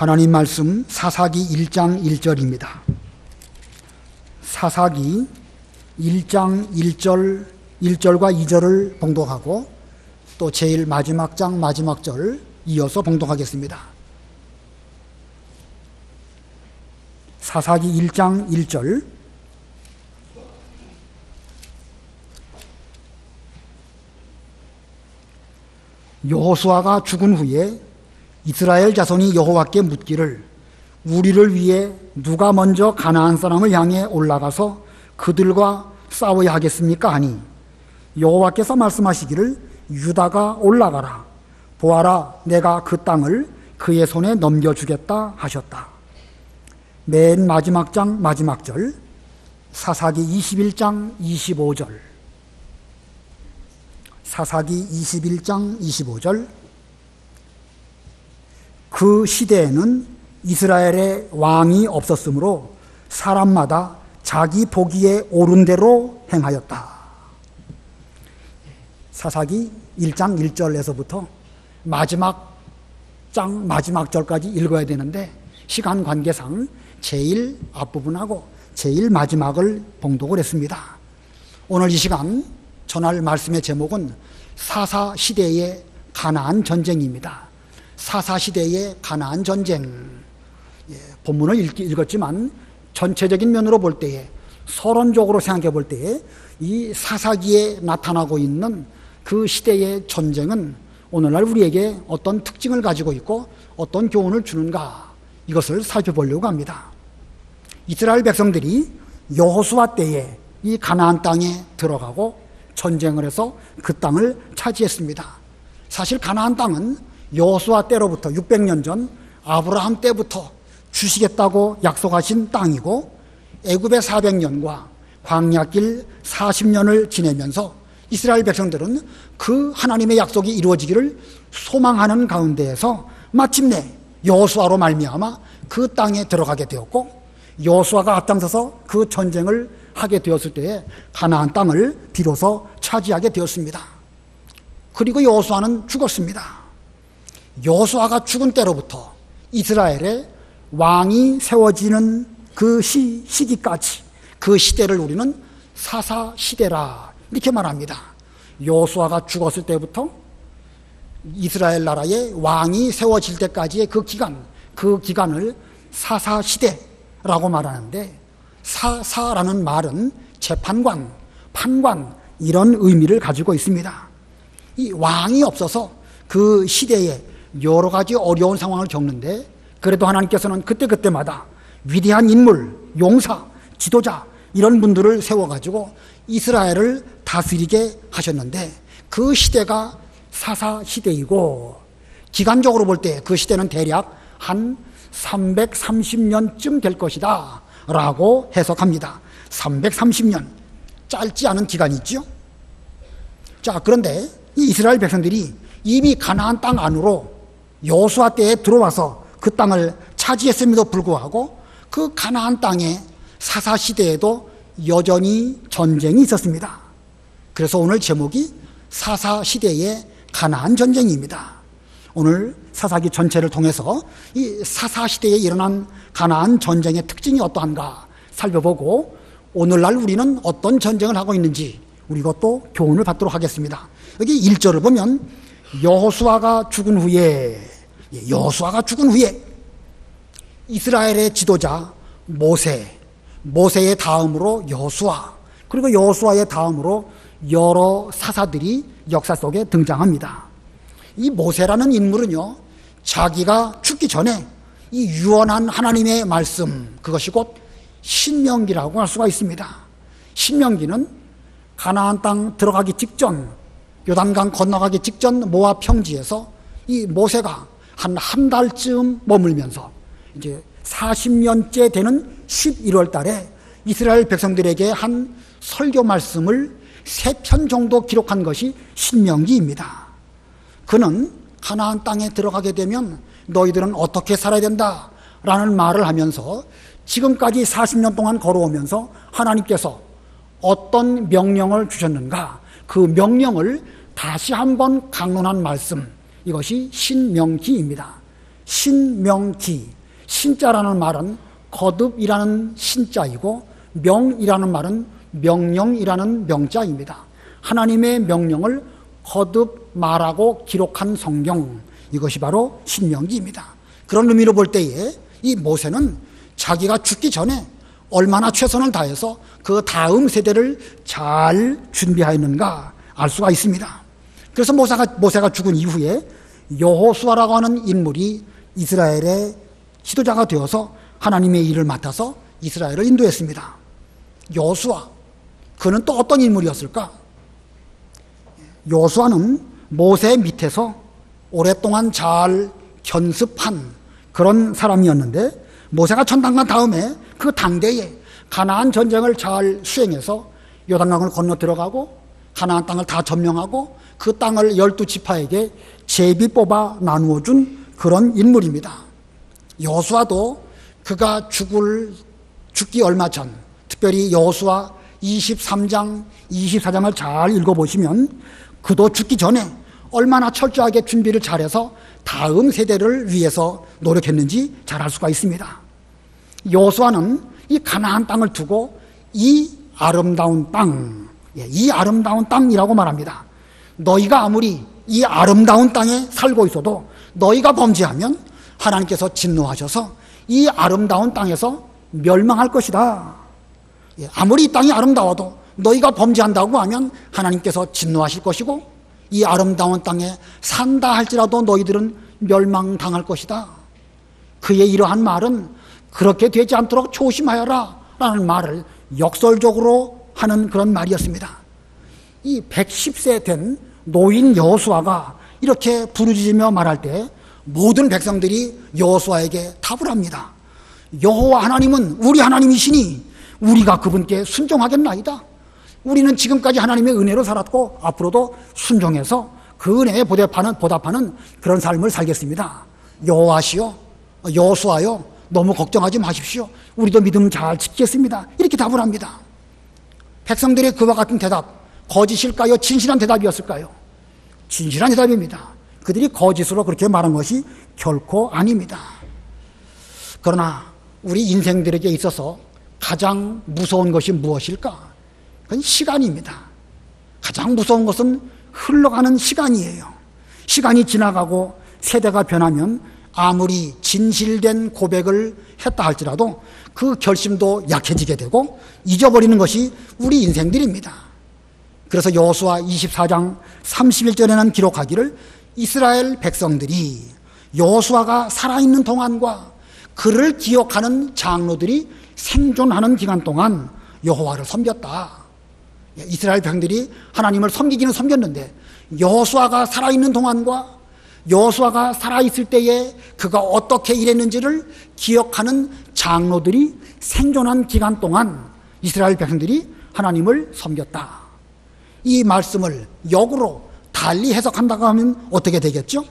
하나님 말씀 사사기 1장 1절입니다. 사사기 1장 1절과 2절을 봉독하고 또 제일 마지막 장 마지막 절 이어서 봉독하겠습니다. 사사기 1장 1절 여호수아가 죽은 후에 이스라엘 자손이 여호와께 묻기를 우리를 위해 누가 먼저 가나안 사람을 향해 올라가서 그들과 싸워야 하겠습니까? 하니 여호와께서 말씀하시기를 유다가 올라가라. 보아라, 내가 그 땅을 그의 손에 넘겨주겠다 하셨다. 맨 마지막 장 마지막 절 사사기 21장 25절 사사기 21장 25절 그 시대에는 이스라엘에 왕이 없었으므로 사람마다 자기 보기에 옳은 대로 행하였다. 사사기 1장 1절에서부터 마지막 장 마지막 절까지 읽어야 되는데 시간 관계상 제일 앞부분하고 제일 마지막을 봉독을 했습니다. 오늘 이 시간 전할 말씀의 제목은 사사시대의 가나안 전쟁입니다. 사사시대의 가나안 전쟁. 본문을 읽었지만 전체적인 면으로 볼 때에 서론적으로 생각해 볼 때에 이 사사기에 나타나고 있는 그 시대의 전쟁은 오늘날 우리에게 어떤 특징을 가지고 있고 어떤 교훈을 주는가, 이것을 살펴보려고 합니다. 이스라엘 백성들이 여호수아 때에 이 가나안 땅에 들어가고 전쟁을 해서 그 땅을 차지했습니다. 사실 가나안 땅은 여호수아 때로부터 600년 전 아브라함 때부터 주시겠다고 약속하신 땅이고 애굽의 400년과 광야길 40년을 지내면서 이스라엘 백성들은 그 하나님의 약속이 이루어지기를 소망하는 가운데에서 마침내 여호수아로 말미암아 그 땅에 들어가게 되었고, 여호수아가 앞장서서 그 전쟁을 하게 되었을 때에 가나안 땅을 비로소 차지하게 되었습니다. 그리고 여호수아는 죽었습니다. 여호수아가 죽은 때로부터 이스라엘에 왕이 세워지는 그 시기까지 그 시대를 우리는 사사시대라 이렇게 말합니다. 여호수아가 죽었을 때부터 이스라엘 나라에 왕이 세워질 때까지의 그 기간을 사사시대라고 말하는데, 사사라는 말은 재판관, 판관 이런 의미를 가지고 있습니다. 이 왕이 없어서 그 시대에 여러 가지 어려운 상황을 겪는데, 그래도 하나님께서는 그때그때마다 위대한 인물, 용사, 지도자 이런 분들을 세워가지고 이스라엘을 다스리게 하셨는데, 그 시대가 사사시대이고 기간적으로 볼 때 그 시대는 대략 한 330년쯤 될 것이다 라고 해석합니다. 330년, 짧지 않은 기간이죠. 자, 그런데 이 이스라엘 백성들이 이미 가나안 땅 안으로 여호수아 때에 들어와서 그 땅을 차지했음에도 불구하고 그 가나안 땅의 사사시대에도 여전히 전쟁이 있었습니다. 그래서 오늘 제목이 사사시대의 가나안 전쟁입니다. 오늘 사사기 전체를 통해서 이 사사시대에 일어난 가나안 전쟁의 특징이 어떠한가 살펴보고 오늘날 우리는 어떤 전쟁을 하고 있는지 우리 이것도 교훈을 받도록 하겠습니다. 여기 1절을 보면 여호수아가 죽은 후에 이스라엘의 지도자 모세의 다음으로 여호수아, 그리고 여호수아의 다음으로 여러 사사들이 역사 속에 등장합니다. 이 모세라는 인물은요, 자기가 죽기 전에 이 유언한 하나님의 말씀, 그것이 곧 신명기라고 할 수가 있습니다. 신명기는 가나안 땅 들어가기 직전, 요단강 건너가기 직전 모압 평지에서 이 모세가 한 달쯤 머물면서 이제 40년째 되는 11월 달에 이스라엘 백성들에게 한 설교 말씀을 3편 정도 기록한 것이 신명기입니다. 그는 가나안 땅에 들어가게 되면 너희들은 어떻게 살아야 된다라는 말을 하면서 지금까지 40년 동안 걸어오면서 하나님께서 어떤 명령을 주셨는가, 그 명령을 다시 한번 강론한 말씀, 이것이 신명기입니다. 신명기. 신자라는 말은 거듭이라는 신자이고 명이라는 말은 명령이라는 명자입니다. 하나님의 명령을 거듭 말하고 기록한 성경, 이것이 바로 신명기입니다. 그런 의미로 볼 때에 이 모세는 자기가 죽기 전에 얼마나 최선을 다해서 그 다음 세대를 잘 준비하였는가 알 수가 있습니다. 그래서 모세가 죽은 이후에 여호수아라고 하는 인물이 이스라엘의 지도자가 되어서 하나님의 일을 맡아서 이스라엘을 인도했습니다. 여호수아, 그는 또 어떤 인물이었을까? 여호수아는 모세 밑에서 오랫동안 잘 견습한 그런 사람이었는데, 모세가 천당간 다음에 그 당대에 가나안 전쟁을 잘 수행해서 요단강을 건너 들어가고 가나안 땅을 다 점령하고 그 땅을 12지파에게 제비 뽑아 나누어 준 그런 인물입니다. 여호수아도 그가 죽기 얼마 전, 특별히 여호수아 23장, 24장을 잘 읽어보시면 그도 죽기 전에 얼마나 철저하게 준비를 잘해서 다음 세대를 위해서 노력했는지 잘 알 수가 있습니다. 여호수아는 이 가나안 땅을 두고 이 아름다운 땅, 이 아름다운 땅이라고 말합니다. 너희가 아무리 이 아름다운 땅에 살고 있어도 너희가 범죄하면 하나님께서 진노하셔서 이 아름다운 땅에서 멸망할 것이다. 아무리 이 땅이 아름다워도 너희가 범죄한다고 하면 하나님께서 진노하실 것이고 이 아름다운 땅에 산다 할지라도 너희들은 멸망당할 것이다. 그의 이러한 말은 그렇게 되지 않도록 조심하여라 라는 말을 역설적으로 하는 그런 말이었습니다. 이 110세 된 노인 여호수아가 이렇게 부르짖으며 말할 때 모든 백성들이 여호수아에게 답을 합니다. 여호와 하나님은 우리 하나님이시니 우리가 그분께 순종하겠나이다. 우리는 지금까지 하나님의 은혜로 살았고 앞으로도 순종해서 그 은혜에 보답하는 그런 삶을 살겠습니다. 여호와시여, 여호수아여, 너무 걱정하지 마십시오. 우리도 믿음 잘 지키겠습니다. 이렇게 답을 합니다. 백성들의 그와 같은 대답, 거짓일까요? 진실한 대답이었을까요? 진실한 대답입니다. 그들이 거짓으로 그렇게 말한 것이 결코 아닙니다. 그러나 우리 인생들에게 있어서 가장 무서운 것이 무엇일까? 그건 시간입니다. 가장 무서운 것은 흘러가는 시간이에요. 시간이 지나가고 세대가 변하면 아무리 진실된 고백을 했다 할지라도 그 결심도 약해지게 되고 잊어버리는 것이 우리 인생들입니다. 그래서 여호수아 24장 31절에는 기록하기를 이스라엘 백성들이 여호수아가 살아있는 동안과 그를 기억하는 장로들이 생존하는 기간 동안 여호와를 섬겼다. 이스라엘 백성들이 하나님을 섬기기는 섬겼는데 여호수아가 살아있는 동안과 여호수아가 살아있을 때에 그가 어떻게 일했는지를 기억하는 장로들이 생존한 기간 동안 이스라엘 백성들이 하나님을 섬겼다. 이 말씀을 역으로 달리 해석한다고 하면 어떻게 되겠죠?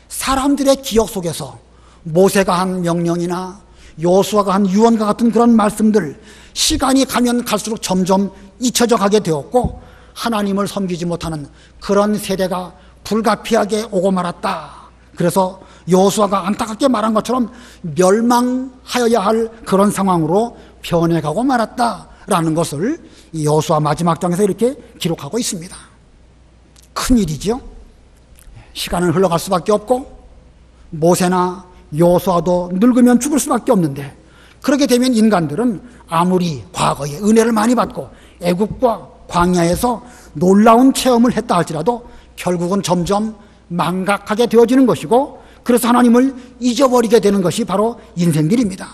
사람들의 기억 속에서 모세가 한 명령이나 여호수아가 한 유언과 같은 그런 말씀들, 시간이 가면 갈수록 점점 잊혀져 가게 되었고 하나님을 섬기지 못하는 그런 세대가 불가피하게 오고 말았다. 그래서 여호수아가 안타깝게 말한 것처럼 멸망하여야 할 그런 상황으로 변해가고 말았다라는 것을 이 여호수아 마지막 장에서 이렇게 기록하고 있습니다. 큰일이죠. 시간은 흘러갈 수밖에 없고 모세나 여호수아도 늙으면 죽을 수밖에 없는데, 그렇게 되면 인간들은 아무리 과거에 은혜를 많이 받고 애국과 광야에서 놀라운 체험을 했다 할지라도 결국은 점점 망각하게 되어지는 것이고, 그래서 하나님을 잊어버리게 되는 것이 바로 인생들입니다.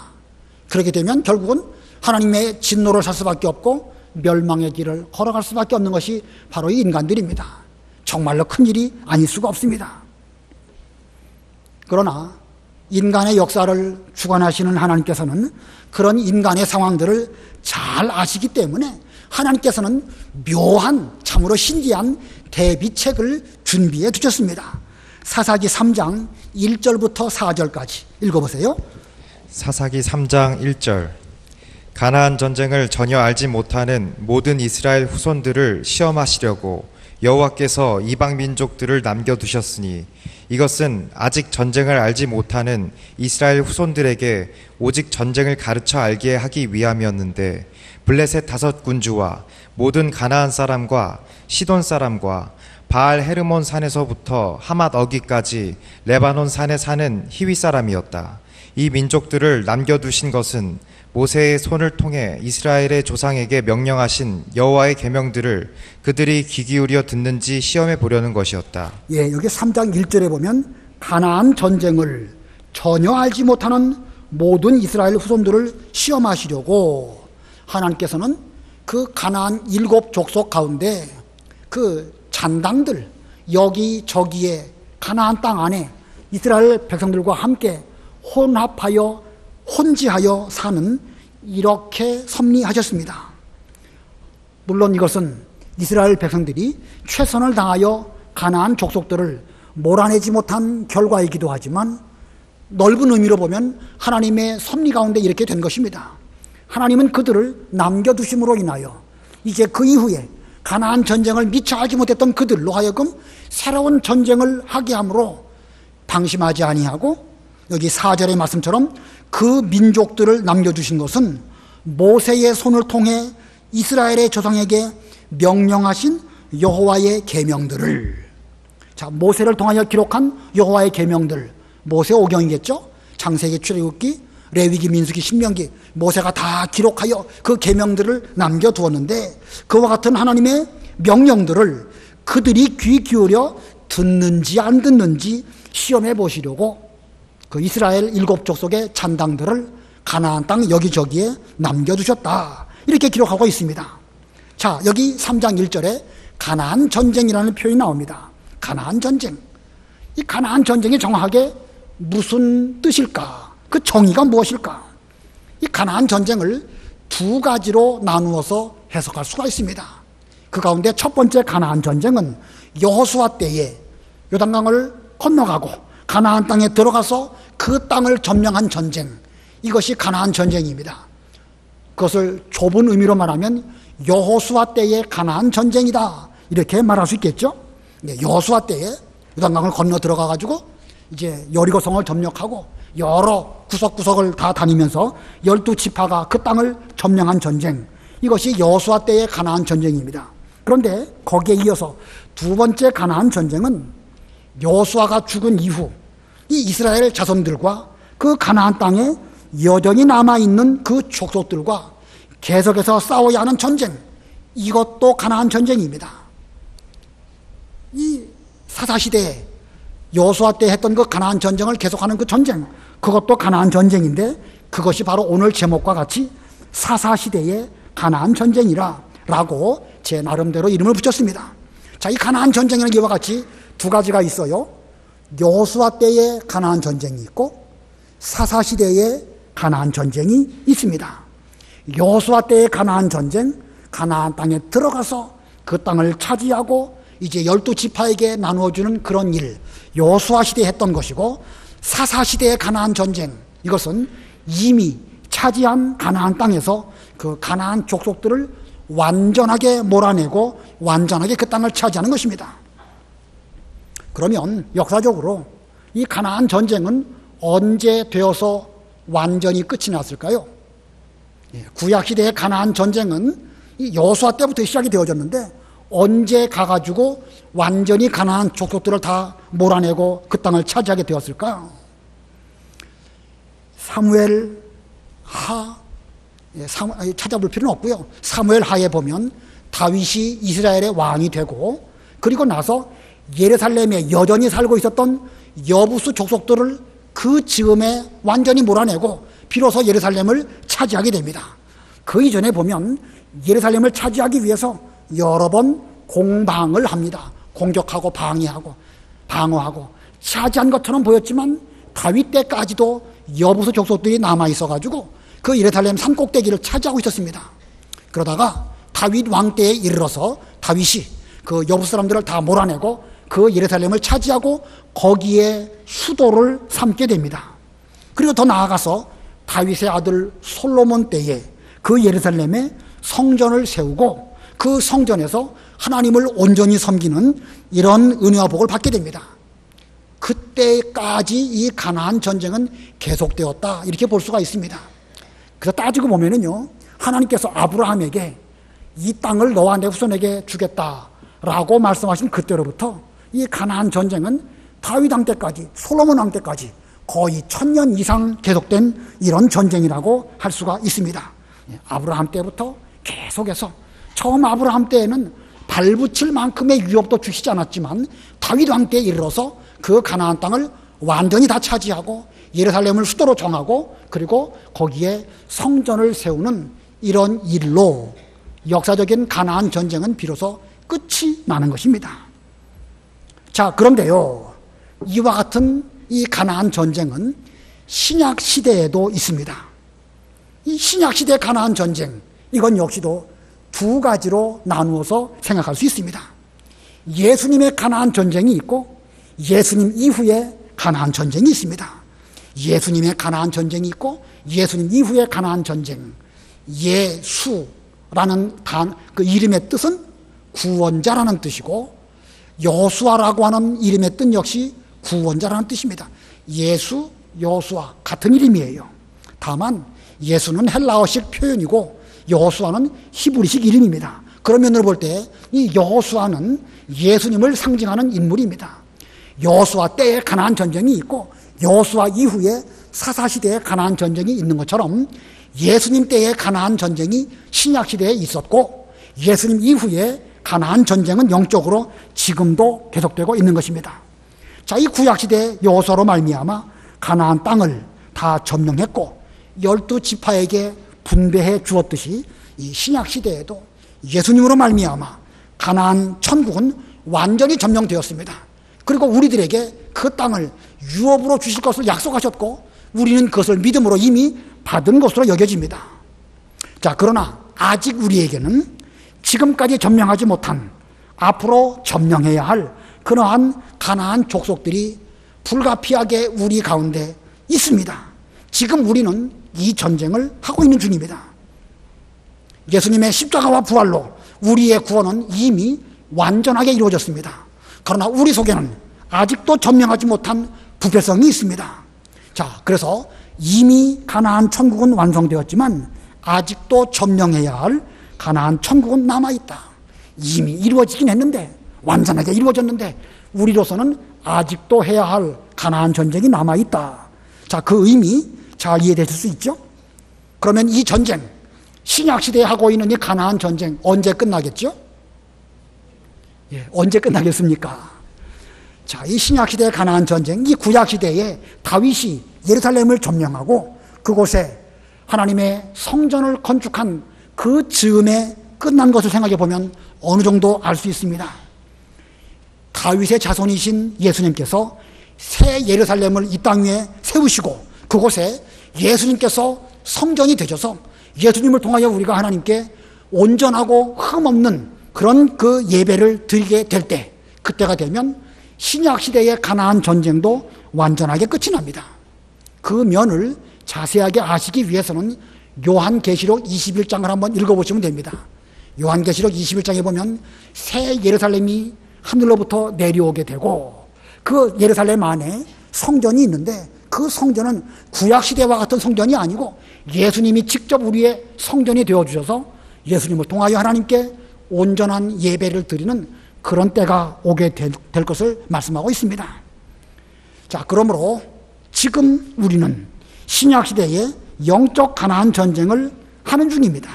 그렇게 되면 결국은 하나님의 진노를 살 수밖에 없고 멸망의 길을 걸어갈 수밖에 없는 것이 바로 이 인간들입니다. 정말로 큰일이 아닐 수가 없습니다. 그러나 인간의 역사를 주관하시는 하나님께서는 그런 인간의 상황들을 잘 아시기 때문에 하나님께서는 묘한, 참으로 신기한 대비책을 준비해 두셨습니다. 사사기 3장 1절부터 4절까지 읽어보세요. 사사기 3장 1절. 가나안 전쟁을 전혀 알지 못하는 모든 이스라엘 후손들을 시험하시려고 여호와께서 이방 민족들을 남겨두셨으니 이것은 아직 전쟁을 알지 못하는 이스라엘 후손들에게 오직 전쟁을 가르쳐 알게 하기 위함이었는데, 블레셋 5군주와 모든 가나안 사람과 시돈 사람과 바알 헤르몬 산에서부터 하맛 어기까지 레바논 산에 사는 히위 사람이었다. 이 민족들을 남겨두신 것은 모세의 손을 통해 이스라엘의 조상에게 명령하신 여호와의 계명들을 그들이 귀 기울여 듣는지 시험해 보려는 것이었다. 예, 여기 3장 1절에 보면 가나안 전쟁을 전혀 알지 못하는 모든 이스라엘 후손들을 시험하시려고 하나님께서는 그 가나안 7족속 가운데 그 잔당들, 여기저기에 가나안 땅 안에 이스라엘 백성들과 함께 혼지하여 사는, 이렇게 섭리하셨습니다. 물론 이것은 이스라엘 백성들이 최선을 다하여 가나안 족속들을 몰아내지 못한 결과이기도 하지만, 넓은 의미로 보면 하나님의 섭리 가운데 이렇게 된 것입니다. 하나님은 그들을 남겨두심으로 인하여 이제 그 이후에 가나안 전쟁을 미처 알지 못했던 그들로 하여금 새로운 전쟁을 하게 함으로 방심하지 아니하고, 여기 4절의 말씀처럼 그 민족들을 남겨주신 것은 모세의 손을 통해 이스라엘의 조상에게 명령하신 여호와의 계명들을, 자, 모세를 통하여 기록한 여호와의 계명들, 모세오경이겠죠. 창세기, 출애굽기, 레위기, 민수기, 신명기, 모세가 다 기록하여 그 계명들을 남겨두었는데, 그와 같은 하나님의 명령들을 그들이 귀 기울여 듣는지 안 듣는지 시험해 보시려고 그 이스라엘 7족속의 잔당들을 가나안 땅 여기저기에 남겨두셨다, 이렇게 기록하고 있습니다. 자, 여기 3장 1절에 가나안 전쟁이라는 표현이 나옵니다. 가나안 전쟁. 이 가나안 전쟁이 정확하게 무슨 뜻일까? 그 정의가 무엇일까? 이 가나안 전쟁을 2가지로 나누어서 해석할 수가 있습니다. 그 가운데 첫 번째 가나안 전쟁은 여호수아 때에 요단강을 건너가고 가나안 땅에 들어가서 그 땅을 점령한 전쟁, 이것이 가나안 전쟁입니다. 그것을 좁은 의미로 말하면 여호수아 때의 가나안 전쟁이다, 이렇게 말할 수 있겠죠. 여호수아 때에 요단강을 건너 들어가 가지고 이제 여리고성을 점령하고 여러 구석구석을 다 다니면서 12지파가 그 땅을 점령한 전쟁, 이것이 여호수아 때의 가나안 전쟁입니다. 그런데 거기에 이어서 2번째 가나안 전쟁은 여호수아가 죽은 이후 이 이스라엘 자손들과 그 가나안 땅에 여전히 남아있는 그 족속들과 계속해서 싸워야 하는 전쟁, 이것도 가나안 전쟁입니다. 이 사사시대에 여호수아 때 했던 그 가나안 전쟁을 계속하는 그 전쟁, 그것도 가나안 전쟁인데, 그것이 바로 오늘 제목과 같이 사사시대의 가나안 전쟁이라 라고 제 나름대로 이름을 붙였습니다. 자, 이 가나안 전쟁에는 이와 같이 2가지가 있어요. 여호수아 때의 가나안 전쟁이 있고 사사시대의 가나안 전쟁이 있습니다. 여호수아 때의 가나안 전쟁, 가나안 땅에 들어가서 그 땅을 차지하고 이제 12지파에게 나누어주는 그런 일, 여호수아 시대에 했던 것이고, 사사시대의 가나안 전쟁, 이것은 이미 차지한 가나안 땅에서 그 가나안 족속들을 완전하게 몰아내고 완전하게 그 땅을 차지하는 것입니다. 그러면 역사적으로 이 가나안 전쟁은 언제 되어서 완전히 끝이 났을까요? 구약시대의 가나안 전쟁은 이 여호수아 때부터 시작이 되어졌는데, 언제 가가지고 완전히 가나안 족속들을 다 몰아내고 그 땅을 차지하게 되었을까? 사무엘 하, 찾아볼 필요는 없고요. 사무엘 하에 보면 다윗이 이스라엘의 왕이 되고, 그리고 나서 예루살렘에 여전히 살고 있었던 여부수 족속들을 그 즈음에 완전히 몰아내고 비로소 예루살렘을 차지하게 됩니다. 그 이전에 보면 예루살렘을 차지하기 위해서 여러 번 공방을 합니다. 공격하고 방어하고 차지한 것처럼 보였지만 다윗 때까지도 여부수 족속들이 남아있어가지고 그 예루살렘 산꼭대기를 차지하고 있었습니다. 그러다가 다윗 왕 때에 이르러서 다윗이 그 여부수 사람들을 다 몰아내고 그 예루살렘을 차지하고 거기에 수도를 삼게 됩니다. 그리고 더 나아가서 다윗의 아들 솔로몬 때에 그 예루살렘에 성전을 세우고 그 성전에서 하나님을 온전히 섬기는 이런 은혜와 복을 받게 됩니다. 그때까지 이 가나안 전쟁은 계속되었다, 이렇게 볼 수가 있습니다. 그래서 따지고 보면은요, 하나님께서 아브라함에게 이 땅을 너와 내 후손에게 주겠다라고 말씀하신 그때로부터 이 가나안 전쟁은 다윗 왕 때까지, 솔로몬 왕 때까지 거의 1000년 이상 계속된 이런 전쟁이라고 할 수가 있습니다. 아브라함 때부터 계속해서, 처음 아브라함 때에는 발붙일 만큼의 위협도 주시지 않았지만 다윗 왕 때에 이르러서 그 가나안 땅을 완전히 다 차지하고 예루살렘을 수도로 정하고 그리고 거기에 성전을 세우는 이런 일로 역사적인 가나안 전쟁은 비로소 끝이 나는 것입니다. 자, 그런데요, 이와 같은 이 가나안 전쟁은 신약 시대에도 있습니다. 이 신약 시대 가나안 전쟁, 이건 역시도 두 가지로 나누어서 생각할 수 있습니다. 예수님의 가나안 전쟁이 있고 예수님 이후에 가나안 전쟁이 있습니다. 예수님의 가나안 전쟁이 있고 예수님 이후의 가나안 전쟁. 예수라는 그 이름의 뜻은 구원자라는 뜻이고 여수아라고 하는 이름의 뜻 역시 구원자라는 뜻입니다. 예수, 여수아 같은 이름이에요. 다만 예수는 헬라어식 표현이고 여호수아는 히브리식 이름입니다. 그런 면으로 볼 때 이 여호수아는 예수님을 상징하는 인물입니다. 여호수아 때의 가나안 전쟁이 있고 여호수아 이후에 사사시대의 가나안 전쟁이 있는 것처럼 예수님 때의 가나안 전쟁이 신약시대에 있었고 예수님 이후에 가나안 전쟁은 영적으로 지금도 계속되고 있는 것입니다. 자, 이 구약시대 여호수아로 말미암아 가나안 땅을 다 점령했고 12지파에게 분배해 주었듯이 이 신약시대에도 예수님으로 말미암아 가나안 천국은 완전히 점령되었습니다. 그리고 우리들에게 그 땅을 유업으로 주실 것을 약속하셨고 우리는 그것을 믿음으로 이미 받은 것으로 여겨집니다. 자, 그러나 아직 우리에게는 지금까지 점령하지 못한 앞으로 점령해야 할 그러한 가나안 족속들이 불가피하게 우리 가운데 있습니다. 지금 우리는 이 전쟁을 하고 있는 중입니다. 예수님의 십자가와 부활로 우리의 구원은 이미 완전하게 이루어졌습니다. 그러나 우리 속에는 아직도 점령하지 못한 부패성이 있습니다. 자, 그래서 이미 가나안 천국은 완성되었지만 아직도 점령해야 할 가나안 천국은 남아있다. 이미 이루어지긴 했는데, 완전하게 이루어졌는데 우리로서는 아직도 해야 할 가나안 전쟁이 남아있다. 자, 그 의미 잘 이해되실 수 있죠? 그러면 이 전쟁, 신약시대에 하고 있는 이 가나안 전쟁 언제 끝나겠죠? 예, 언제 끝나겠습니까? 자, 이 신약시대의 가나안 전쟁, 이 구약시대에 다윗이 예루살렘을 점령하고 그곳에 하나님의 성전을 건축한 그 즈음에 끝난 것을 생각해 보면 어느 정도 알 수 있습니다. 다윗의 자손이신 예수님께서 새 예루살렘을 이 땅 위에 세우시고 그곳에 예수님께서 성전이 되셔서 예수님을 통하여 우리가 하나님께 온전하고 흠없는 그런 그 예배를 드리게 될 때, 그때가 되면 신약시대의 가나안 전쟁도 완전하게 끝이 납니다. 그 면을 자세하게 아시기 위해서는 요한계시록 21장을 한번 읽어보시면 됩니다. 요한계시록 21장에 보면 새 예루살렘이 하늘로부터 내려오게 되고 그 예루살렘 안에 성전이 있는데 그 성전은 구약시대와 같은 성전이 아니고 예수님이 직접 우리의 성전이 되어주셔서 예수님을 통하여 하나님께 온전한 예배를 드리는 그런 때가 오게 될 것을 말씀하고 있습니다. 자, 그러므로 지금 우리는 신약시대의 영적 가나안 전쟁을 하는 중입니다.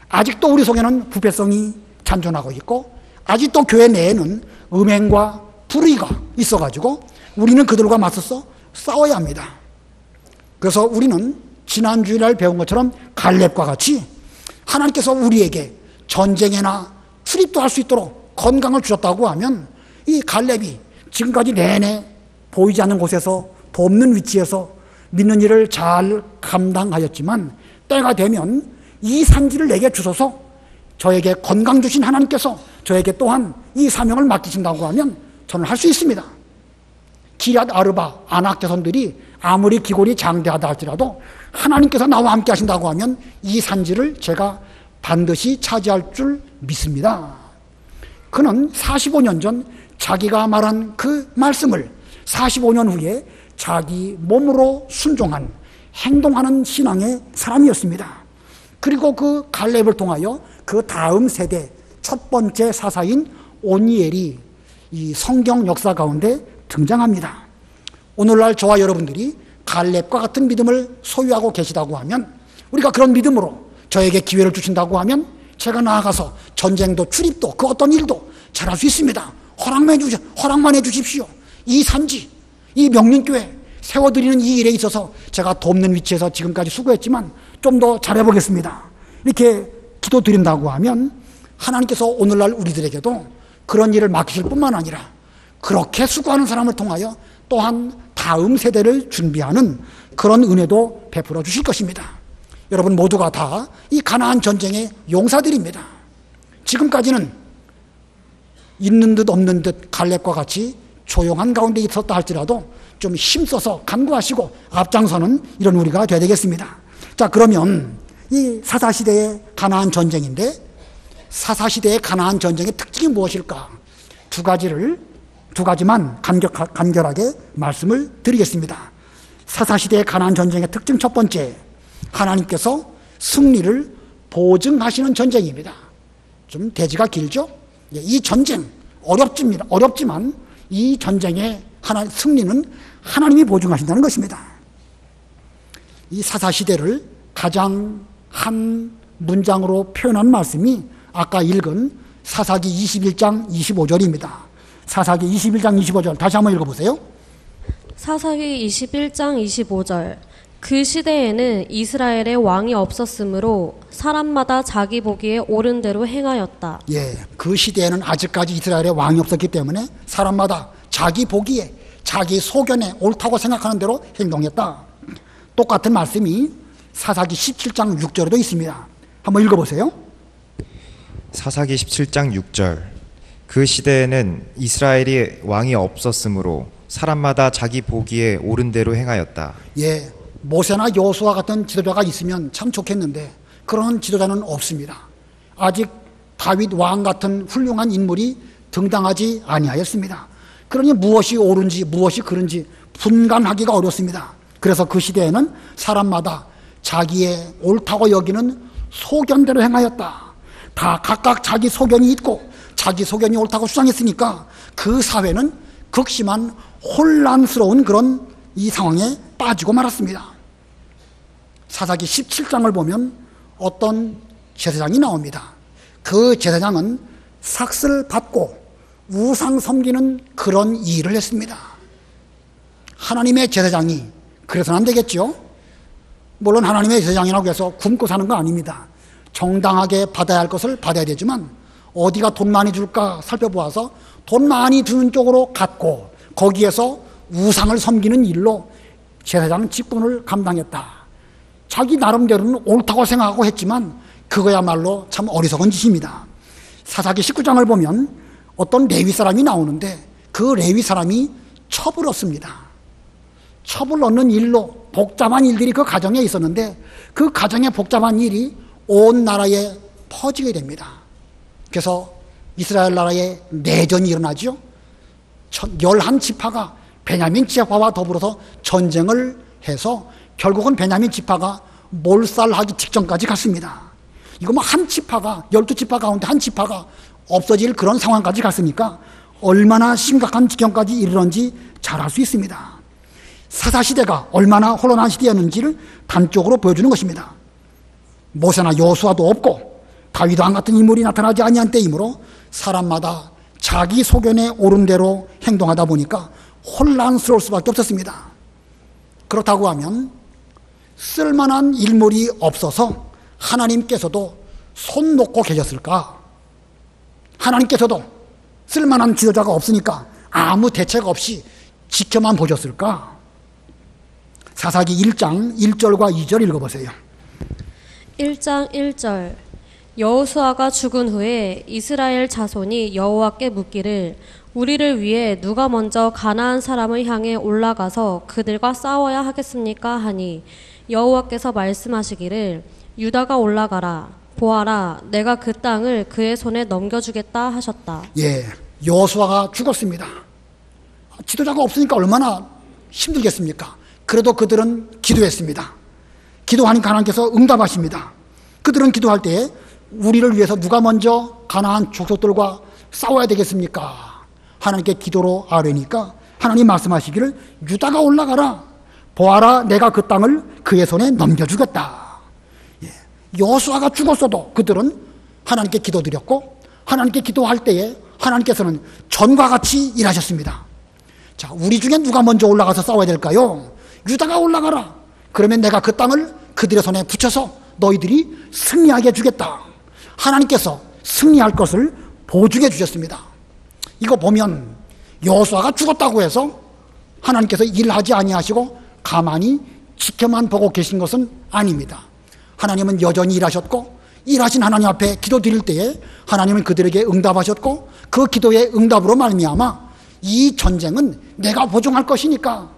아직도 우리 속에는 부패성이 잔존하고 있고 아직도 교회 내에는 음행과 불의가 있어가지고 우리는 그들과 맞서서 싸워야 합니다. 그래서 우리는 지난 주일날 배운 것처럼 갈렙과 같이 하나님께서 우리에게 전쟁에나 출입도 할 수 있도록 건강을 주셨다고 하면 이 갈렙이 지금까지 내내 보이지 않는 곳에서 돕는 위치에서 믿는 일을 잘 감당하였지만 때가 되면 이 산지를 내게 주셔서 저에게 건강 주신 하나님께서 저에게 또한 이 사명을 맡기신다고 하면 저는 할 수 있습니다. 기럇 아르바 아낙 자손들이 아무리 기골이 장대하다 할지라도 하나님께서 나와 함께 하신다고 하면 이 산지를 제가 반드시 차지할 줄 믿습니다. 그는 45년 전 자기가 말한 그 말씀을 45년 후에 자기 몸으로 순종한 행동하는 신앙의 사람이었습니다. 그리고 그 갈렙을 통하여 그 다음 세대 첫 번째 사사인 오니엘이 이 성경 역사 가운데 등장합니다. 오늘날 저와 여러분들이 갈렙과 같은 믿음을 소유하고 계시다고 하면, 우리가 그런 믿음으로 저에게 기회를 주신다고 하면 제가 나아가서 전쟁도 출입도 그 어떤 일도 잘할 수 있습니다. 허락만 해주십시오. 이 산지, 이 명륜교회 세워드리는 이 일에 있어서 제가 돕는 위치에서 지금까지 수고했지만 좀 더 잘해보겠습니다. 이렇게 기도드린다고 하면 하나님께서 오늘날 우리들에게도 그런 일을 맡기실 뿐만 아니라 그렇게 수고하는 사람을 통하여 또한 다음 세대를 준비하는 그런 은혜도 베풀어 주실 것입니다. 여러분 모두가 다 이 가나안 전쟁의 용사들입니다. 지금까지는 있는 듯 없는 듯 갈렙과 같이 조용한 가운데 있었다 할지라도 좀 힘써서 간구하시고 앞장서는 이런 우리가 되어야 되겠습니다. 자, 그러면 이 사사시대의 가나안 전쟁인데, 사사시대의 가나안 전쟁의 특징이 무엇일까? 두 가지만 간결하게 말씀을 드리겠습니다. 사사시대의 가나안 전쟁의 특징 첫 번째, 하나님께서 승리를 보증하시는 전쟁입니다. 좀 대지가 길죠? 이 전쟁 어렵지만 이 전쟁의 승리는 하나님이 보증하신다는 것입니다. 이 사사시대를 가장 한 문장으로 표현한 말씀이 아까 읽은 사사기 21장 25절입니다. 사사기 21장 25절 다시 한번 읽어보세요. 사사기 21장 25절. 그 시대에는 이스라엘의 왕이 없었으므로 사람마다 자기 보기에 옳은 대로 행하였다. 예, 그 시대에는 아직까지 이스라엘의 왕이 없었기 때문에 사람마다 자기 보기에 자기 소견에 옳다고 생각하는 대로 행동했다. 똑같은 말씀이 사사기 17장 6절에도 있습니다. 한번 읽어보세요. 사사기 17장 6절. 그 시대에는 이스라엘이 왕이 없었으므로 사람마다 자기 보기에 옳은 대로 행하였다. 예, 모세나 여호수아 같은 지도자가 있으면 참 좋겠는데 그런 지도자는 없습니다. 아직 다윗 왕 같은 훌륭한 인물이 등장하지 아니하였습니다. 그러니 무엇이 옳은지 무엇이 그른지 분간하기가 어렵습니다. 그래서 그 시대에는 사람마다 자기의 옳다고 여기는 소견대로 행하였다. 다 각각 자기 소견이 있고 자기 소견이 옳다고 주장했으니까 그 사회는 극심한 혼란스러운 그런 이 상황에 빠지고 말았습니다. 사사기 17장을 보면 어떤 제사장이 나옵니다. 그 제사장은 삭슬 받고 우상 섬기는 그런 일을 했습니다. 하나님의 제사장이 그래서는 안 되겠죠. 물론 하나님의 제사장이라고 해서 굶고 사는 거 아닙니다. 정당하게 받아야 할 것을 받아야 되지만 어디가 돈 많이 줄까 살펴보아서 돈 많이 주는 쪽으로 갔고 거기에서 우상을 섬기는 일로 제사장 직분을 감당했다. 자기 나름대로는 옳다고 생각하고 했지만 그거야말로 참 어리석은 짓입니다. 사사기 19장을 보면 어떤 레위 사람이 나오는데 그 레위 사람이 첩을 얻습니다. 첩을 얻는 일로 복잡한 일들이 그 가정에 있었는데 그 가정의 복잡한 일이 온 나라에 퍼지게 됩니다. 그래서 이스라엘 나라에 내전이 일어나죠. 11지파가 베냐민 지파와 더불어서 전쟁을 해서 결국은 베냐민 지파가 몰살하기 직전까지 갔습니다. 이거 뭐 한 지파가 12지파 가운데 한 지파가 없어질 그런 상황까지 갔으니까 얼마나 심각한 지경까지 이르는지 잘 알 수 있습니다. 사사시대가 얼마나 혼란한 시대였는지를 단적으로 보여주는 것입니다. 모세나 여호수아도 없고 다윗 왕 같은 인물이 나타나지 아니한 때이므로 사람마다 자기 소견에 옳은 대로 행동하다 보니까 혼란스러울 수밖에 없었습니다. 그렇다고 하면 쓸만한 인물이 없어서 하나님께서도 손 놓고 계셨을까? 하나님께서도 쓸만한 지도자가 없으니까 아무 대책 없이 지켜만 보셨을까? 사사기 1장 1절과 2절 읽어보세요. 1장 1절. 여호수아가 죽은 후에 이스라엘 자손이 여호와께 묻기를 우리를 위해 누가 먼저 가나안 사람을 향해 올라가서 그들과 싸워야 하겠습니까? 하니 여호와께서 말씀하시기를 유다가 올라가라. 보아라, 내가 그 땅을 그의 손에 넘겨주겠다 하셨다. 예, 여호수아가 죽었습니다. 지도자가 없으니까 얼마나 힘들겠습니까? 그래도 그들은 기도했습니다. 기도하니까 하나님께서 응답하십니다. 그들은 기도할 때에 우리를 위해서 누가 먼저 가나안 족속들과 싸워야 되겠습니까? 하나님께 기도로 아뢰니까 하나님 말씀하시기를 유다가 올라가라. 보아라, 내가 그 땅을 그의 손에 넘겨주겠다. 여호수아가 죽었어도 그들은 하나님께 기도드렸고, 하나님께 기도할 때에 하나님께서는 전과 같이 일하셨습니다. 자, 우리 중에 누가 먼저 올라가서 싸워야 될까요? 유다가 올라가라. 그러면 내가 그 땅을 그들의 손에 붙여서 너희들이 승리하게 해주겠다. 하나님께서 승리할 것을 보증해 주셨습니다. 이거 보면 여호수아가 죽었다고 해서 하나님께서 일하지 아니하시고 가만히 지켜만 보고 계신 것은 아닙니다. 하나님은 여전히 일하셨고, 일하신 하나님 앞에 기도드릴 때에 하나님은 그들에게 응답하셨고, 그 기도의 응답으로 말미암아 이 전쟁은 내가 보증할 것이니까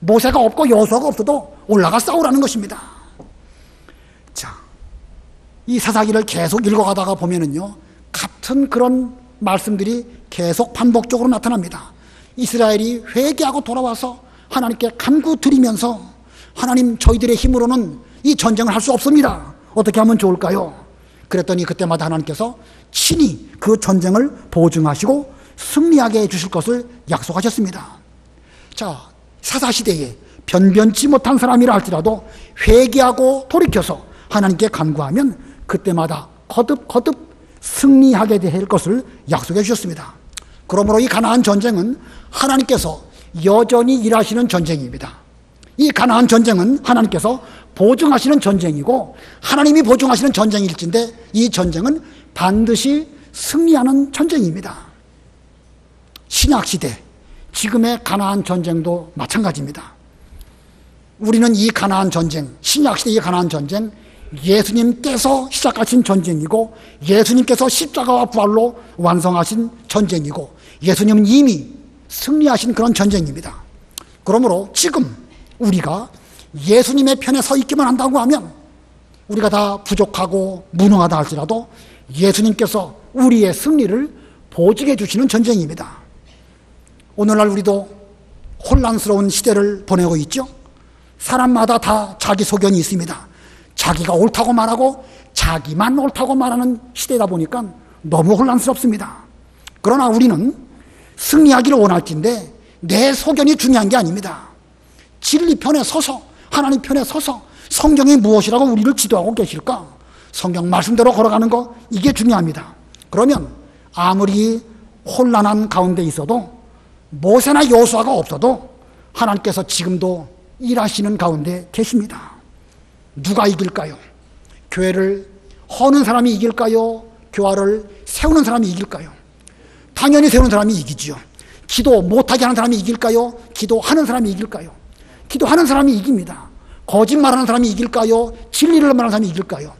모세가 없고 여호수아가 없어도 올라가 싸우라는 것입니다. 자, 이 사사기를 계속 읽어가다가 보면은요, 같은 그런 말씀들이 계속 반복적으로 나타납니다. 이스라엘이 회개하고 돌아와서 하나님께 간구드리면서 하나님, 저희들의 힘으로는 이 전쟁을 할 수 없습니다. 어떻게 하면 좋을까요? 그랬더니 그때마다 하나님께서 친히 그 전쟁을 보증하시고 승리하게 해주실 것을 약속하셨습니다. 자, 사사시대에 변변치 못한 사람이라 할지라도 회개하고 돌이켜서 하나님께 간구하면 그때마다 거듭 승리하게 될 것을 약속해 주셨습니다. 그러므로 이 가나안 전쟁은 하나님께서 여전히 일하시는 전쟁입니다. 이 가나안 전쟁은 하나님께서 보증하시는 전쟁이고, 하나님이 보증하시는 전쟁일진데 이 전쟁은 반드시 승리하는 전쟁입니다. 신약시대, 지금의 가나안 전쟁도 마찬가지입니다. 우리는 이 가나안 전쟁, 신약시대의 가나안 전쟁, 예수님께서 시작하신 전쟁이고, 예수님께서 십자가와 부활로 완성하신 전쟁이고, 예수님은 이미 승리하신 그런 전쟁입니다. 그러므로 지금 우리가 예수님의 편에 서 있기만 한다고 하면 우리가 다 부족하고 무능하다 할지라도 예수님께서 우리의 승리를 보증해 주시는 전쟁입니다. 오늘날 우리도 혼란스러운 시대를 보내고 있죠. 사람마다 다 자기 소견이 있습니다. 자기가 옳다고 말하고 자기만 옳다고 말하는 시대다 보니까 너무 혼란스럽습니다. 그러나 우리는 승리하기를 원할진데 내 소견이 중요한 게 아닙니다. 진리 편에 서서, 하나님 편에 서서 성경이 무엇이라고 우리를 지도하고 계실까? 성경 말씀대로 걸어가는 거, 이게 중요합니다. 그러면 아무리 혼란한 가운데 있어도, 모세나 여호수아가 없어도 하나님께서 지금도 일하시는 가운데 계십니다. 누가 이길까요? 교회를 허는 사람이 이길까요? 교회를 세우는 사람이 이길까요? 당연히 세우는 사람이 이기지요. 기도 못하게 하는 사람이 이길까요? 기도하는 사람이 이길까요? 기도하는 사람이 이깁니다. 거짓말하는 사람이 이길까요? 진리를 말하는 사람이 이길까요?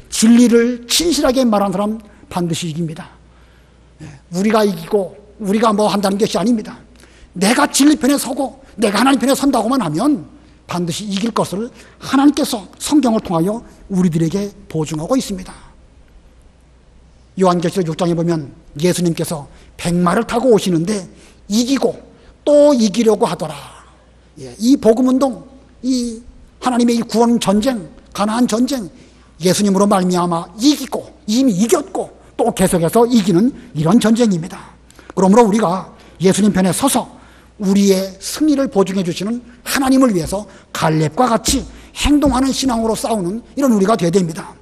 진리를 진실하게 말하는 사람 반드시 이깁니다. 우리가 이기고 우리가 뭐 한다는 것이 아닙니다. 내가 진리 편에 서고 내가 하나님 편에 선다고만 하면 반드시 이길 것을 하나님께서 성경을 통하여 우리들에게 보증하고 있습니다. 요한계시록 6장에 보면 예수님께서 백마를 타고 오시는데 이기고 또 이기려고 하더라. 이 복음운동, 이 하나님의 이 구원 전쟁, 가나안 전쟁, 예수님으로 말미암아 이기고 이미 이겼고 또 계속해서 이기는 이런 전쟁입니다. 그러므로 우리가 예수님 편에 서서 우리의 승리를 보증해 주시는 하나님을 위해서 갈렙과 같이 행동하는 신앙으로 싸우는 이런 우리가 되어야 됩니다.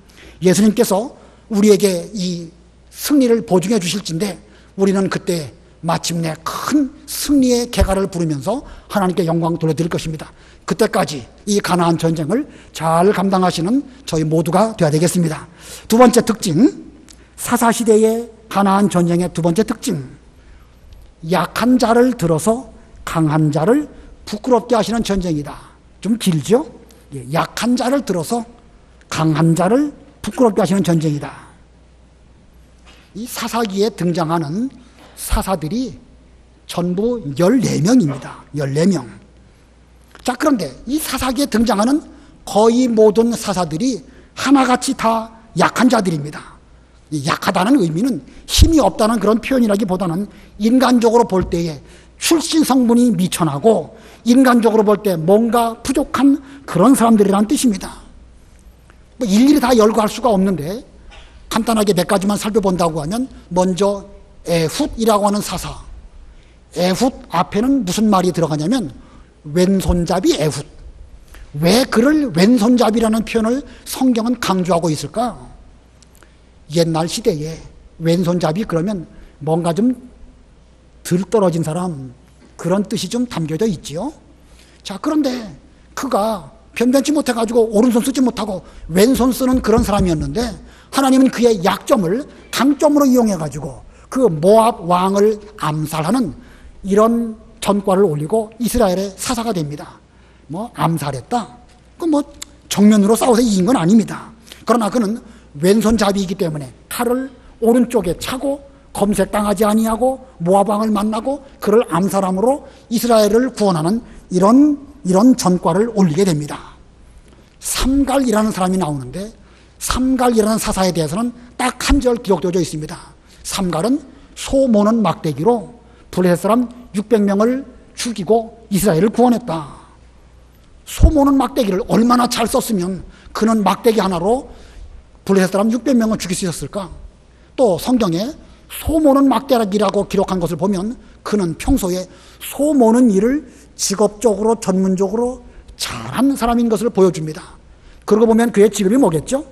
예수님께서 우리에게 이 승리를 보증해 주실진데 우리는 그때 마침내 큰 승리의 개가를 부르면서 하나님께 영광 돌려드릴 것입니다. 그때까지 이 가나안 전쟁을 잘 감당하시는 저희 모두가 되어야 되겠습니다. 두 번째 특징, 사사시대의 가나안 전쟁의 두 번째 특징, 약한 자를 들어서 강한 자를 부끄럽게 하시는 전쟁이다. 좀 길죠? 약한 자를 들어서 강한 자를 부끄럽게 하시는 전쟁이다. 이 사사기에 등장하는 사사들이 전부 14명입니다. 14명. 자, 그런데 이 사사기에 등장하는 거의 모든 사사들이 하나같이 다 약한 자들입니다. 약하다는 의미는 힘이 없다는 그런 표현이라기보다는 인간적으로 볼 때에 출신 성분이 미천하고 인간적으로 볼 때 뭔가 부족한 그런 사람들이라는 뜻입니다. 뭐 일일이 다 열거할 수가 없는데 간단하게 몇 가지만 살펴본다고 하면, 먼저 에훗이라고 하는 사사. 에훗 앞에는 무슨 말이 들어가냐면 왼손잡이 에훗. 왜 그를 왼손잡이라는 표현을 성경은 강조하고 있을까? 옛날 시대에 왼손잡이 그러면 뭔가 좀 덜 떨어진 사람, 그런 뜻이 좀 담겨져 있지요. 자, 그런데 그가 변변치 못해가지고 오른손 쓰지 못하고 왼손 쓰는 그런 사람이었는데, 하나님은 그의 약점을 강점으로 이용해가지고 그 모압 왕을 암살하는 이런 전과를 올리고 이스라엘의 사사가 됩니다. 뭐 암살했다, 그 뭐 정면으로 싸워서 이긴 건 아닙니다. 그러나 그는 왼손잡이이기 때문에 칼을 오른쪽에 차고 검색당하지 아니하고 모압 왕을 만나고 그를 암살함으로 이스라엘을 구원하는 이런 전과를 올리게 됩니다. 삼갈이라는 사람이 나오는데, 삼갈이라는 사사에 대해서는 딱 한 절 기록되어져 있습니다. 삼갈은 소 모는 막대기로 블레셋 사람 600명을 죽이고 이스라엘을 구원했다. 소 모는 막대기를 얼마나 잘 썼으면 그는 막대기 하나로 블레셋 사람 600명을 죽일 수 있었을까? 또 성경에 소 모는 막대기라고 기록한 것을 보면 그는 평소에 소 모는 일을 직업적으로 전문적으로 잘한 사람인 것을 보여줍니다. 그러고 보면 그의 직업이 뭐겠죠?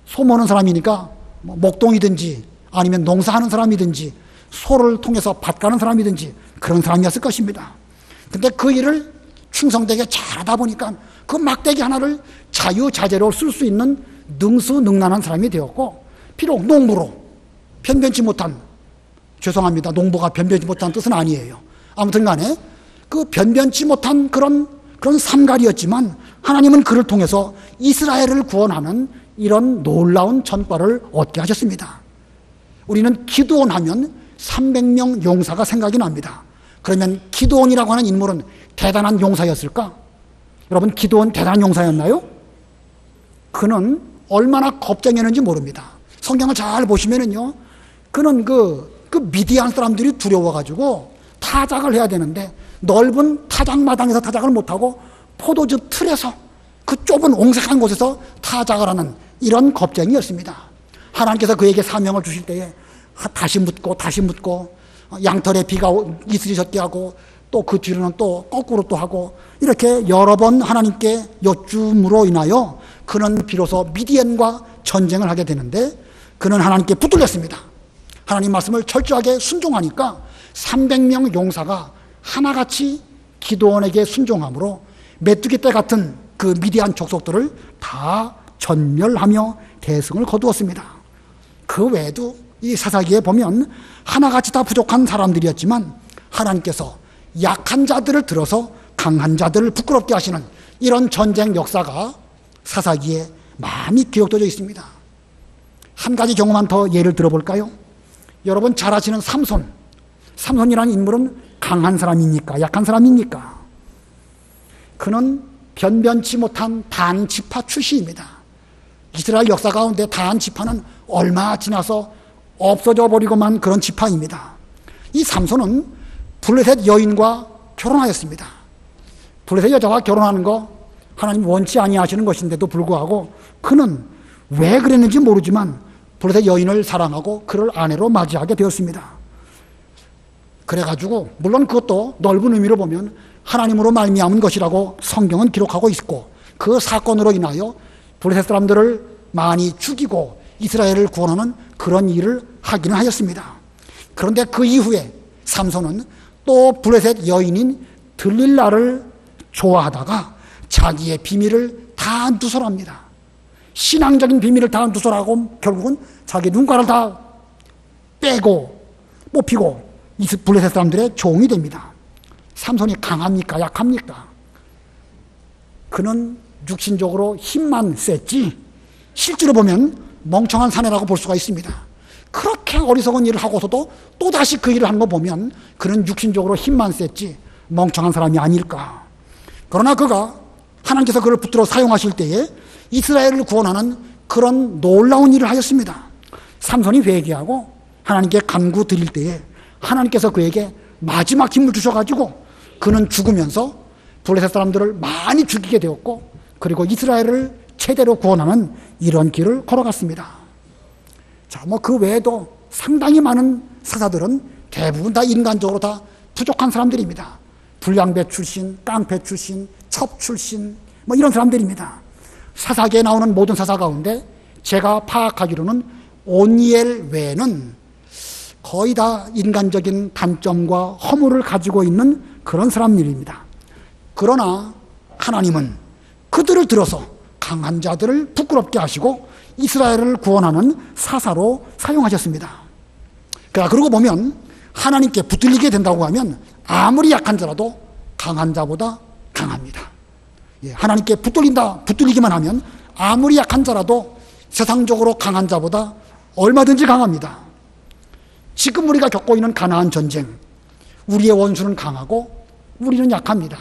소 모는 사람이니까 목동이든지 아니면 농사하는 사람이든지 소를 통해서 밭 가는 사람이든지 그런 사람이었을 것입니다. 근데 그 일을 충성되게 잘하다 보니까 그 막대기 하나를 자유자재로 쓸 수 있는 능수능란한 사람이 되었고, 비록 농부로 변변치 못한, 죄송합니다, 농부가 변변치 못한 뜻은 아니에요. 아무튼 간에 그 변변치 못한 그런 삼갈이었지만 하나님은 그를 통해서 이스라엘을 구원하는 이런 놀라운 전과를 얻게 하셨습니다. 우리는 기드온 하면 300명 용사가 생각이 납니다. 그러면 기드온이라고 하는 인물은 대단한 용사였을까? 여러분, 기드온 대단한 용사였나요? 그는 얼마나 겁쟁이였는지 모릅니다. 성경을 잘 보시면은요, 그는 그 미디안 사람들이 두려워가지고 타작을 해야 되는데 넓은 타작마당에서 타작을 못하고 포도주 틀에서 그 좁은 옹색한 곳에서 타작을 하는 이런 겁쟁이였습니다. 하나님께서 그에게 사명을 주실 때에 다시 묻고 양털에 비가 이슬이셨게 하고 또 그 뒤로는 또 거꾸로 또 하고 이렇게 여러 번 하나님께 여쭈므로 인하여 그는 비로소 미디안과 전쟁을 하게 되는데, 그는 하나님께 붙들렸습니다. 하나님 말씀을 철저하게 순종하니까 300명 용사가 하나같이 기드온에게 순종함으로 메뚜기 떼 같은 그 미디안 족속들을 다 전멸하며 대승을 거두었습니다. 그 외에도 이 사사기에 보면 하나같이 다 부족한 사람들이었지만 하나님께서 약한 자들을 들어서 강한 자들을 부끄럽게 하시는 이런 전쟁 역사가 사사기에 많이 기록되어 있습니다. 한 가지 경우만 더 예를 들어볼까요? 여러분 잘 아시는 삼손이라는 인물은 강한 사람입니까? 약한 사람입니까? 그는 변변치 못한 단 지파 출신입니다. 이스라엘 역사 가운데 단 지파는 얼마 지나서 없어져 버리고만 그런 지파입니다. 이 삼손은 블레셋 여인과 결혼하였습니다. 블레셋 여자와 결혼하는 거 하나님 원치 아니하시는 것인데도 불구하고 그는 왜 그랬는지 모르지만 블레셋 여인을 사랑하고 그를 아내로 맞이하게 되었습니다. 그래가지고 물론 그것도 넓은 의미로 보면 하나님으로 말미암은 것이라고 성경은 기록하고 있고, 그 사건으로 인하여 블레셋 사람들을 많이 죽이고 이스라엘을 구원하는 그런 일을 하기는 하였습니다. 그런데 그 이후에 삼손은 또 블레셋 여인인 들릴라를 좋아하다가 자기의 비밀을 다 누설합니다. 신앙적인 비밀을 다 누설하고 결국은 자기 눈가를 다 빼고 뽑히고 블레셋 사람들의 종이 됩니다. 삼손이 강합니까? 약합니까? 그는 육신적으로 힘만 셌지 실제로 보면 멍청한 사내라고 볼 수가 있습니다. 그렇게 어리석은 일을 하고서도 또다시 그 일을 한 거 보면 그는 육신적으로 힘만 셌지 멍청한 사람이 아닐까. 그러나 그가 하나님께서 그를 붙들어 사용하실 때에 이스라엘을 구원하는 그런 놀라운 일을 하였습니다. 삼손이 회개하고 하나님께 간구 드릴 때에 하나님께서 그에게 마지막 힘을 주셔가지고 그는 죽으면서 블레셋 사람들을 많이 죽이게 되었고, 그리고 이스라엘을 최대로 구원하는 이런 길을 걸어갔습니다. 자, 뭐 그 외에도 상당히 많은 사사들은 대부분 다 인간적으로 다 부족한 사람들입니다. 불량배 출신, 깡패 출신, 첩 출신, 뭐 이런 사람들입니다. 사사기에 나오는 모든 사사 가운데 제가 파악하기로는 오니엘 외에는 거의 다 인간적인 단점과 허물을 가지고 있는 그런 사람들입니다. 그러나 하나님은 그들을 들어서 강한 자들을 부끄럽게 하시고 이스라엘을 구원하는 사사로 사용하셨습니다. 그러고 보면 하나님께 붙들리게 된다고 하면 아무리 약한 자라도 강한 자보다 강합니다. 하나님께 붙들리기만 하면 아무리 약한 자라도 세상적으로 강한 자보다 얼마든지 강합니다. 지금 우리가 겪고 있는 가나안 전쟁, 우리의 원수는 강하고 우리는 약합니다.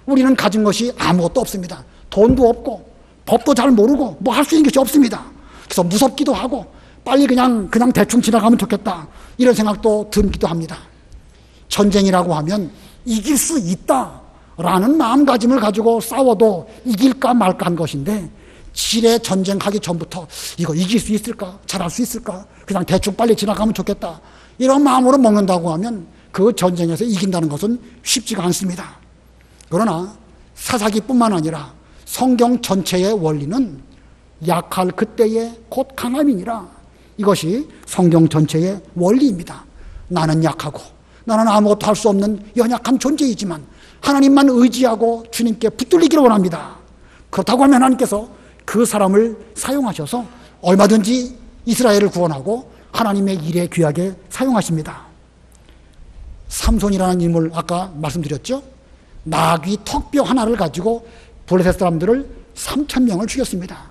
우리는 가진 것이 아무것도 없습니다. 돈도 없고 법도 잘 모르고 뭐 할 수 있는 것이 없습니다. 그래서 무섭기도 하고 빨리 그냥 대충 지나가면 좋겠다, 이런 생각도 들기도 합니다. 전쟁이라고 하면 이길 수 있다라는 마음가짐을 가지고 싸워도 이길까 말까 한 것인데, 지뢰 전쟁하기 전부터 이거 이길 수 있을까? 잘할 수 있을까? 그냥 대충 빨리 지나가면 좋겠다, 이런 마음으로 먹는다고 하면 그 전쟁에서 이긴다는 것은 쉽지가 않습니다. 그러나 사사기뿐만 아니라 성경 전체의 원리는 약할 그때의 곧 강함이니라. 이것이 성경 전체의 원리입니다. 나는 약하고 나는 아무것도 할 수 없는 연약한 존재이지만 하나님만 의지하고 주님께 붙들리기를 원합니다. 그렇다고 하면 하나님께서 그 사람을 사용하셔서 얼마든지 이스라엘을 구원하고 하나님의 일에 귀하게 사용하십니다. 삼손이라는 인물 아까 말씀드렸죠. 나귀 턱뼈 하나를 가지고 블레셋 사람들을 3,000명을 죽였습니다.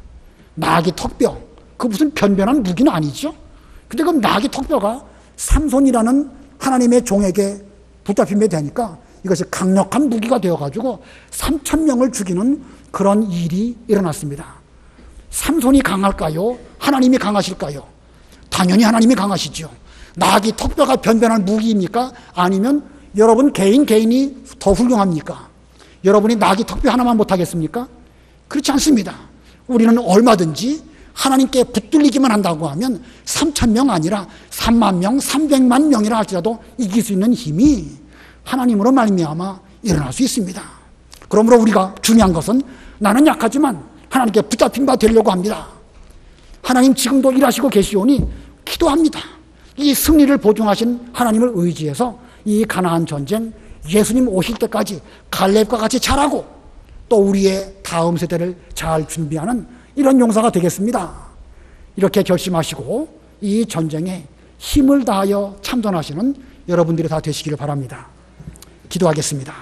나귀 턱뼈, 그 무슨 변변한 무기는 아니죠. 근데 그 나귀 턱뼈가 삼손이라는 하나님의 종에게 붙잡힘에 되니까 이것이 강력한 무기가 되어가지고 3,000명을 죽이는 그런 일이 일어났습니다. 삼손이 강할까요? 하나님이 강하실까요? 당연히 하나님이 강하시죠. 나귀 턱뼈가 변변한 무기입니까? 아니면 여러분 개인이 더 훌륭합니까? 여러분이 나귀 턱뼈 하나만 못하겠습니까? 그렇지 않습니다. 우리는 얼마든지 하나님께 붙들리기만 한다고 하면 3,000명 아니라 3만 명, 300만 명이라 할지라도 이길 수 있는 힘이 하나님으로 말미암아 일어날 수 있습니다. 그러므로 우리가 중요한 것은 나는 약하지만 하나님께 붙잡힌 바 되려고 합니다. 하나님 지금도 일하시고 계시오니 기도합니다. 이 승리를 보증하신 하나님을 의지해서 이 가나안 전쟁 예수님 오실 때까지 갈렙과 같이 잘하고 또 우리의 다음 세대를 잘 준비하는 이런 용사가 되겠습니다. 이렇게 결심하시고 이 전쟁에 힘을 다하여 참전하시는 여러분들이 다 되시기를 바랍니다. 기도하겠습니다.